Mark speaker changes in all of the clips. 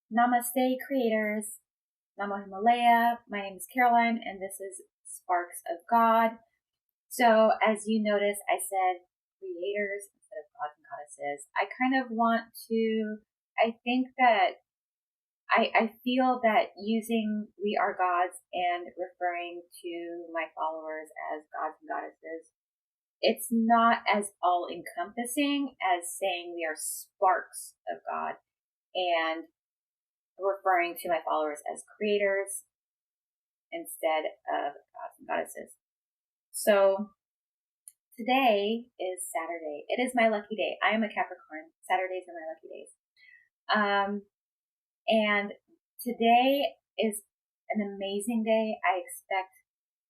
Speaker 1: Namaste, creators. Namo Himalaya. My name is Caroline, and this is Sparks of God. So, as you notice, I said creators instead of gods and goddesses. I think that I feel that using we are gods and referring to my followers as gods and goddesses, it's not as all encompassing as saying we are sparks of God and referring to my followers as creators instead of gods and goddesses. So today is Saturday. It is my lucky day. I am a Capricorn. Saturdays are my lucky days. And today is an amazing day. I expect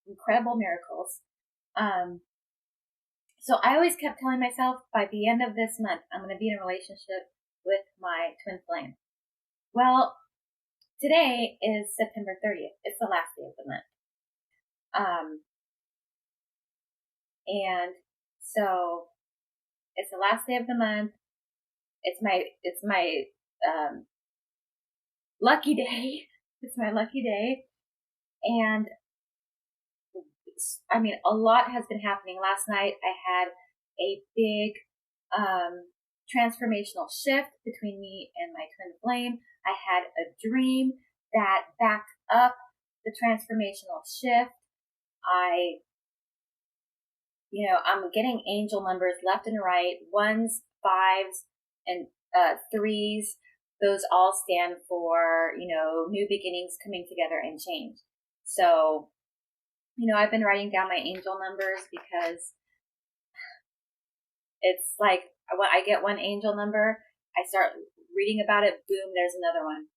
Speaker 1: incredible miracles. So I always kept telling myself by the end of this month, I'm going to be in a relationship with my twin flame. Well, today is September 30th. It's the last day of the month. And so it's the last day of the month. It's my lucky day. It's my lucky day. And I mean, a lot has been happening. Last night I had a big, transformational shift between me and my twin flame. I had a dream that backed up the transformational shift. I'm getting angel numbers left and right, 1s, 5s, and 3s. Those all stand for, new beginnings coming together and change. So, I've been writing down my angel numbers because it's like when I get one angel number, I start reading about it, boom, there's another one.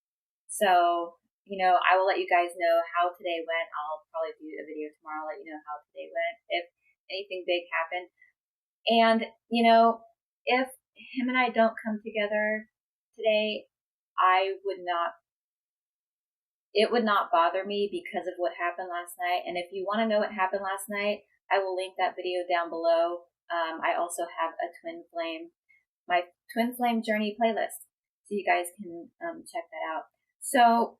Speaker 1: So, I will let you guys know how today went. I'll probably do a video tomorrow, let you know how today went, if anything big happened. And, if him and I don't come together today, it would not bother me because of what happened last night. And if you want to know what happened last night, I will link that video down below. I also have my twin flame journey playlist, so you guys can check that out. So,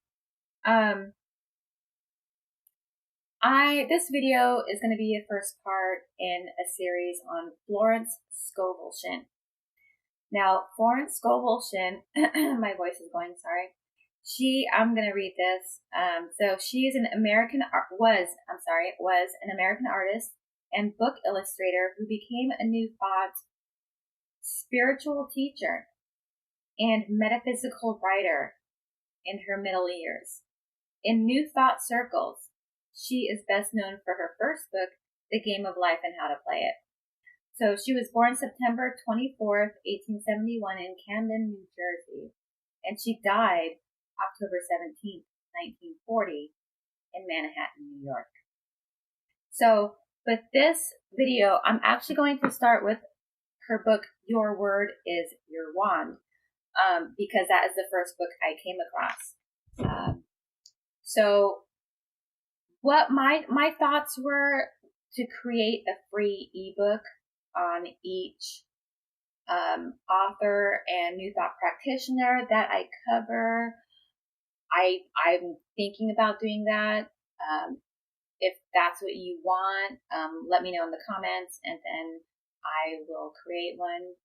Speaker 1: this video is going to be a first part in a series on Florence Scovel Shinn. Now, Florence Scovel Shinn, my voice is going, sorry. I'm going to read this. So she is was an American artist and book illustrator who became a New Thought spiritual teacher and metaphysical writer in her middle years. In New Thought circles, she is best known for her first book, The Game of Life and How to Play It. So she was born September 24th, 1871 in Camden, New Jersey, and she died October 17th, 1940 in Manhattan, New York. So with this video, I'm actually going to start with her book, Your Word is Your Wand, because that is the first book I came across. So what my thoughts were to create a free ebook on each author and New Thought practitioner that I cover. I'm thinking about doing that. If that's what you want, let me know in the comments, and then I will create one.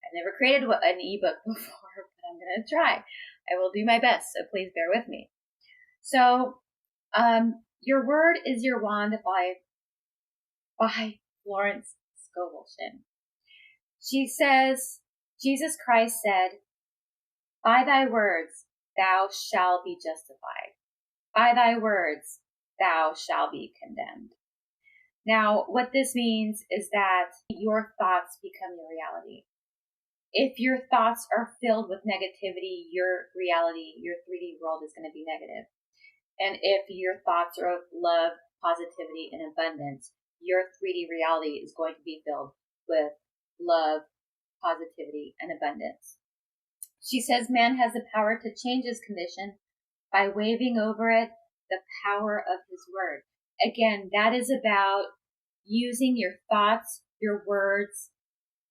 Speaker 1: I've never created an ebook before, but I'm going to try. I will do my best, so please bear with me. So, Your Word is Your Wand by Florence Scovel Shinn. She says, Jesus Christ said, "By thy words thou shalt be justified. By thy words thou shalt be condemned." Now, what this means is that your thoughts become your reality. If your thoughts are filled with negativity, your reality, your 3D world is going to be negative. And if your thoughts are of love, positivity, and abundance, your 3D reality is going to be filled with love, positivity, and abundance. She says man has the power to change his condition by waving over it the power of his word. Again, that is about using your thoughts, your words,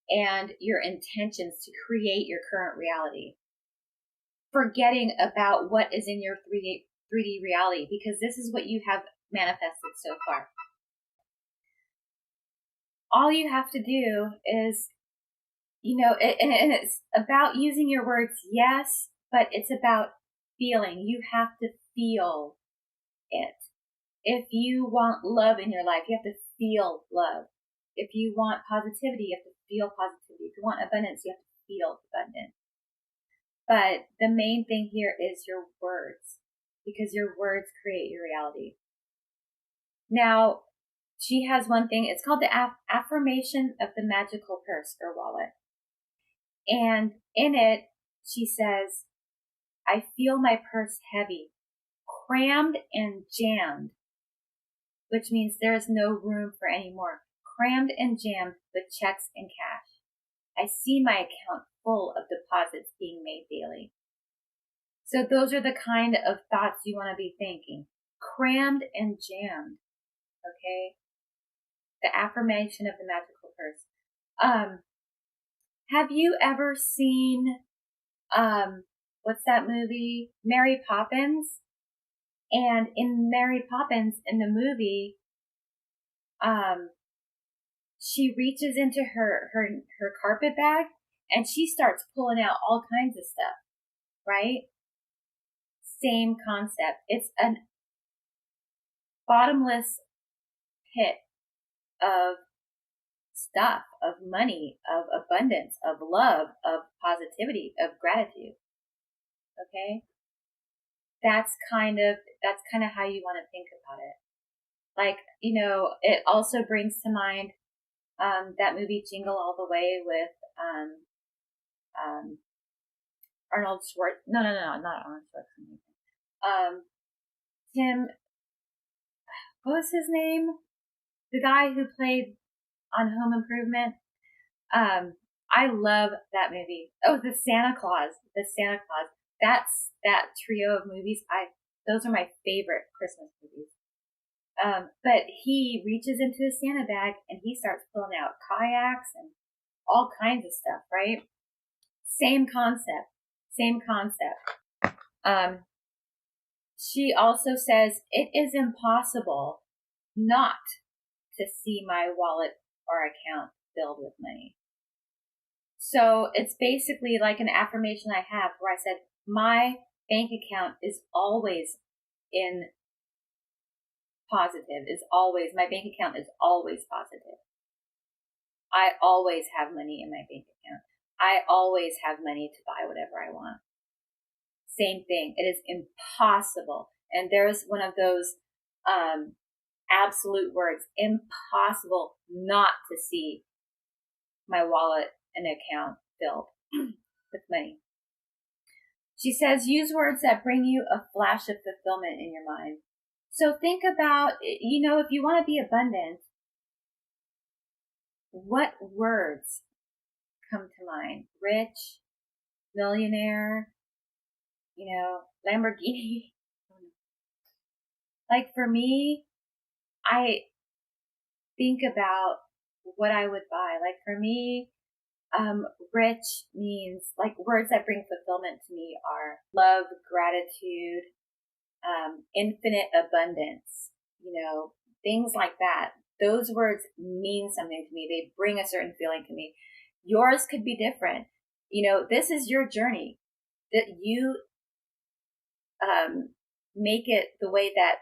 Speaker 1: and your intentions to create your current reality. forgetting about what is in your 3D reality, because this is what you have manifested so far. All you have to do is, and it's about using your words, yes, but it's about feeling. You have to feel it. If you want love in your life, you have to feel love. If you want positivity, you have to feel positivity. If you want abundance, you have to feel abundance. But the main thing here is your words, because your words create your reality. Now, she has one thing. It's called the affirmation of the magical purse or wallet. And in it, she says, I feel my purse heavy, crammed and jammed, which means there is no room for any more. Crammed and jammed with checks and cash. I see my account full of deposits being made daily. So those are the kind of thoughts you want to be thinking. Crammed and jammed. Okay? The affirmation of the magical purse. Have you ever seen, what's that movie? Mary Poppins? And in Mary Poppins, in the movie, she reaches into her carpet bag and she starts pulling out all kinds of stuff, right? Same concept. It's a bottomless pit of stuff, of money, of abundance, of love, of positivity, of gratitude. Okay? That's kind of how you want to think about it. Like, it also brings to mind that movie Jingle All the Way with Arnold Schwartz. No, not Arnold Schwarzenegger. Tim, what was his name? The guy who played on Home Improvement. I love that movie. Oh, The Santa Claus. That trio of movies. Those are my favorite Christmas movies. But he reaches into his Santa bag and he starts pulling out kayaks and all kinds of stuff, right? Same concept. She also says, it is impossible not to see my wallet or account filled with money. So it's basically like an affirmation I have where I said, my bank account is always in positive, my bank account is always positive. I always have money in my bank account. I always have money to buy whatever I want. Same thing. It is impossible. And there's one of those absolute words, impossible not to see my wallet and account filled with money. She says, use words that bring you a flash of fulfillment in your mind. So think about, if you want to be abundant, what words come to mind? Rich, millionaire, Lamborghini. Like for me, I think about what I would buy. Like for me, rich means, like, words that bring fulfillment to me are love, gratitude, infinite abundance, things like that. Those words mean something to me. They bring a certain feeling to me. Yours could be different. This is your journey, that you make it the way that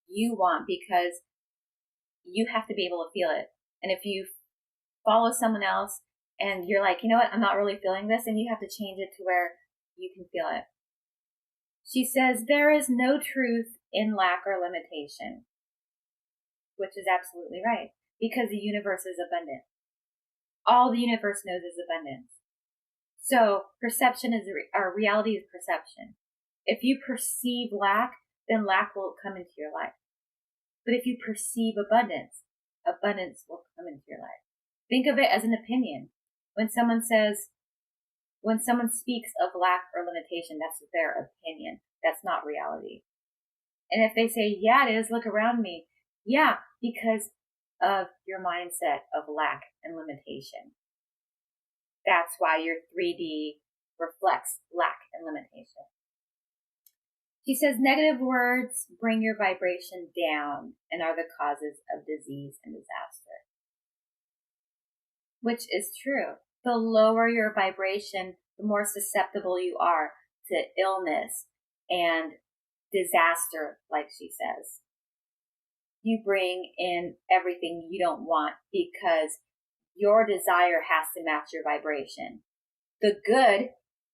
Speaker 1: you want, because you have to be able to feel it. And if you follow someone else and you're like, I'm not really feeling this, and you have to change it to where you can feel it. She says, there is no truth in lack or limitation, which is absolutely right, because the universe is abundant. All the universe knows is abundance. So perception is, or reality is perception. If you perceive lack, then lack will come into your life. But if you perceive abundance, abundance will come into your life. Think of it as an opinion. When someone speaks of lack or limitation, that's their opinion. That's not reality. And if they say, yeah, it is, look around me. Yeah, because of your mindset of lack and limitation. That's why your 3D reflects lack and limitation. She says negative words bring your vibration down and are the causes of disease and disaster. Which is true. The lower your vibration, the more susceptible you are to illness and disaster, like she says. You bring in everything you don't want because your desire has to match your vibration. The good,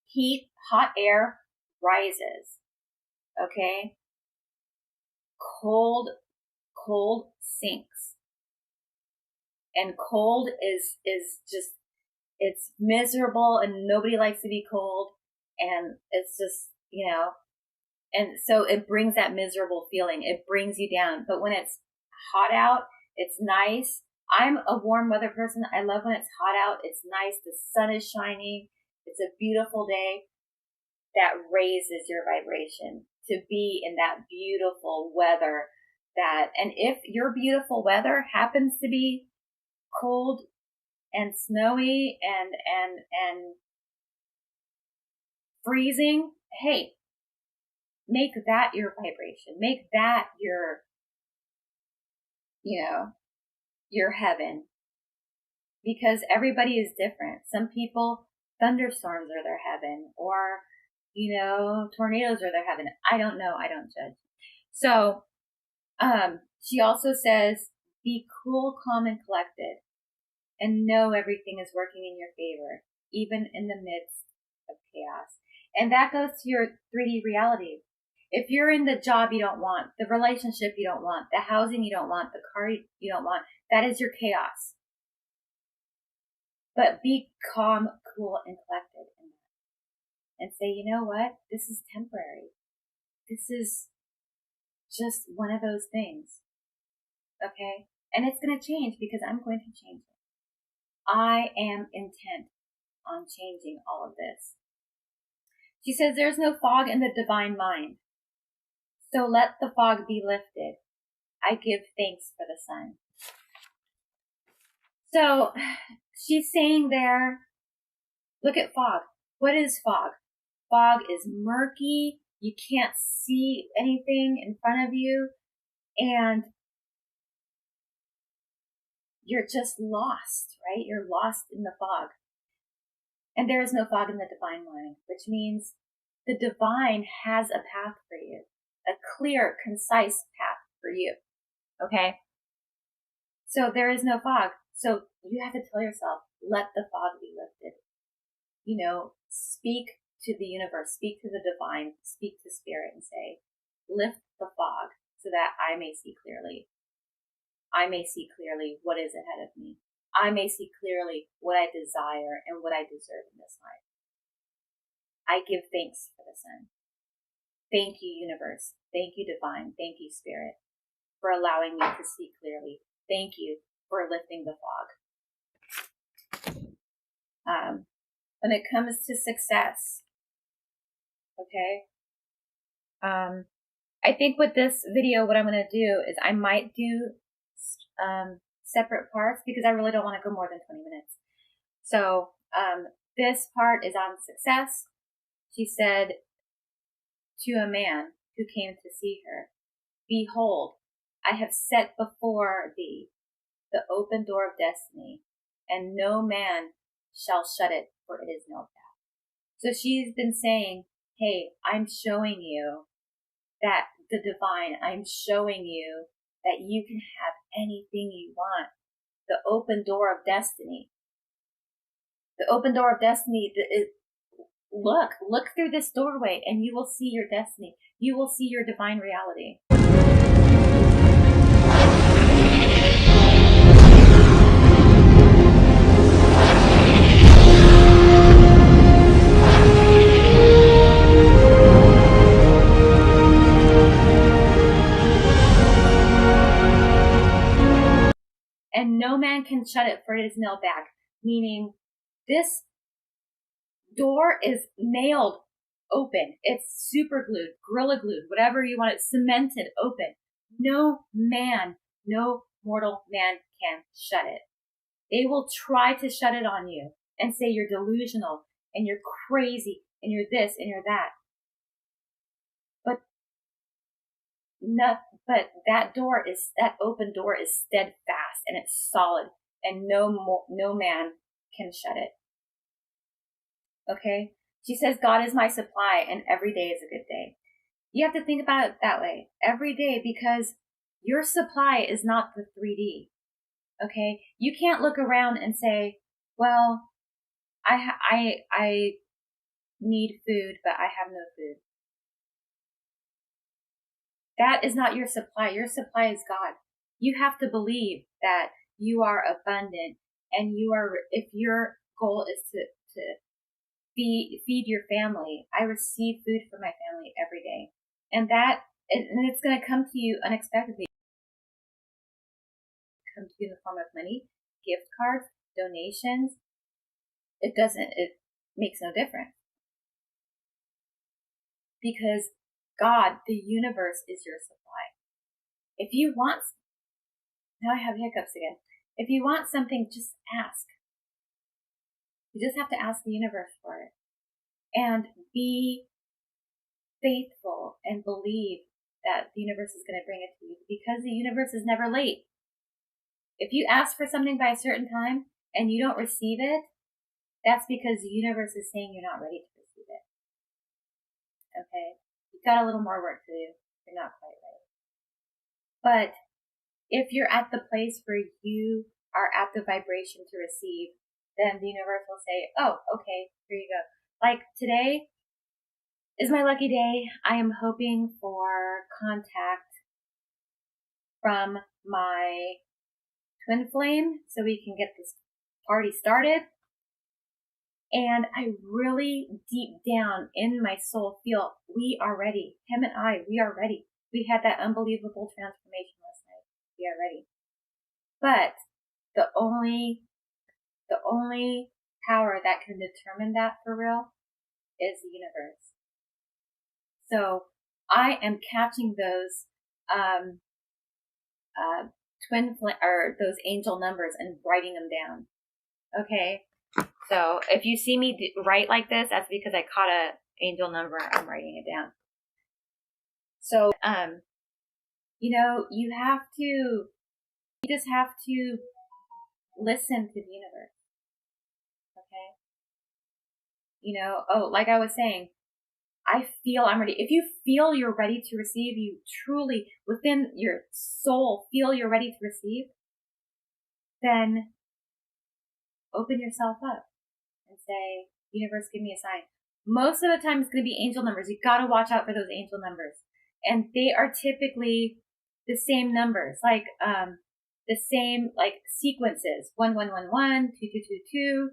Speaker 1: heat, hot air rises. Okay? Cold sinks. And cold is just, it's miserable and nobody likes to be cold. And it's just, and so it brings that miserable feeling. It brings you down. But when it's hot out, it's nice. I'm a warm weather person. I love when it's hot out. It's nice. The sun is shining. It's a beautiful day. That raises your vibration to be in that beautiful weather and if your beautiful weather happens to be cold and snowy and freezing, hey, make that your vibration. Make that your heaven. Because everybody is different. Some people, thunderstorms are their heaven, or, tornadoes are their heaven. I don't know. I don't judge. So, she also says, be cool, calm, and collected, and know everything is working in your favor, even in the midst of chaos. And that goes to your 3D reality. If you're in the job you don't want, the relationship you don't want, the housing you don't want, the car you don't want, that is your chaos. But be calm, cool, and collected in that. And say, you know what? This is temporary. This is just one of those things. Okay? And it's going to change because I'm going to change it. I am intent on changing all of this. She says there's no fog in the divine mind. So let the fog be lifted. I give thanks for the sun. So she's saying there, look at fog. What is fog? Fog is murky. You can't see anything in front of you. And you're just lost, right? You're lost in the fog. And there is no fog in the divine mind, which means the divine has a path for you, a clear, concise path for you. Okay? So there is no fog. So you have to tell yourself, let the fog be lifted. Speak to the universe, speak to the divine, speak to spirit and say, lift the fog so that I may see clearly. I may see clearly what is ahead of me. I may see clearly what I desire and what I deserve in this life. I give thanks for the sun. Thank you, universe. Thank you, divine. Thank you, spirit, for allowing me to see clearly. Thank you for lifting the fog. When it comes to success, okay, I think with this video, what I'm going to do is I might do separate parts because I really don't want to go more than 20 minutes. So this part is on success. She said to a man who came to see her, behold, I have set before thee the open door of destiny, and no man shall shut it, for it is nailed down. So she's been saying, hey, I'm showing you that the divine, I'm showing you that you can have anything you want. The open door of destiny. The open door of destiny, look through this doorway and you will see your destiny. You will see your divine reality. And no man can shut it, for it is nailed back. Meaning, this door is nailed open. It's super glued, gorilla glued, whatever you want it, cemented open. No mortal man can shut it. They will try to shut it on you and say you're delusional and you're crazy and you're this and you're that. But not, but that open door is steadfast and it's solid, and no man can shut it. Okay? She says, God is my supply, and every day is a good day. You have to think about it that way. Every day, because your supply is not the 3D. Okay? You can't look around and say, well, I need food, but I have no food. That is not your supply. Your supply is God. You have to believe that you are abundant, and if your goal is to feed your family, I receive food for my family every day. And it's going to come to you unexpectedly. Come to you in the form of money, gift cards, donations. It makes no difference. Because God, the universe, is your supply. If you want, now I have hiccups again. If you want something, just ask. You just have to ask the universe for it. And be faithful and believe that the universe is going to bring it to you, because the universe is never late. If you ask for something by a certain time and you don't receive it, that's because the universe is saying you're not ready to receive it. Okay? You've got a little more work to do. You're not quite ready. But if you're at the place where you are at the vibration to receive, then the universe will say, oh, okay, here you go. Like today is my lucky day. I am hoping for contact from my twin flame so we can get this party started. And I really deep down in my soul feel we are ready. Him and I, we are ready. We had that unbelievable transformation last night. We are ready. But the only power that can determine that for real is the universe. So I am catching those those angel numbers and writing them down. Okay. So if you see me write like this, that's because I caught a angel number. I'm writing it down. So, you just have to listen to the universe. Okay. Like I was saying, I feel I'm ready. If you feel you're ready to receive, you truly within your soul feel you're ready to receive, then open yourself up and say, universe, give me a sign. Most of the time it's going to be angel numbers. You got to watch out for those angel numbers. And they are typically the same numbers, like the same like sequences: 1111, 2222,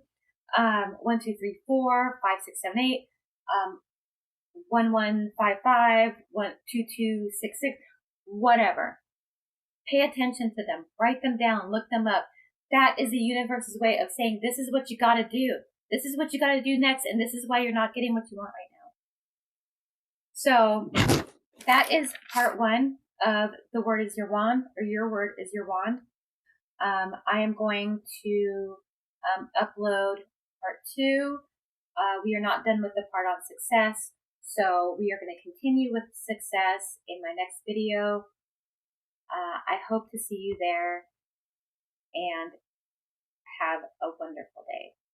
Speaker 1: 1234, 5678, 1155, 2266, whatever. Pay attention to them. Write them down. Look them up. That is the universe's way of saying, this is what you got to do. This is what you got to do next, and this is why you're not getting what you want right now. So that is part 1 of The Word is Your Wand, or Your Word is Your Wand. I am going to upload part 2. We are not done with the part on success, so we are going to continue with success in my next video. I hope to see you there, and have a wonderful day.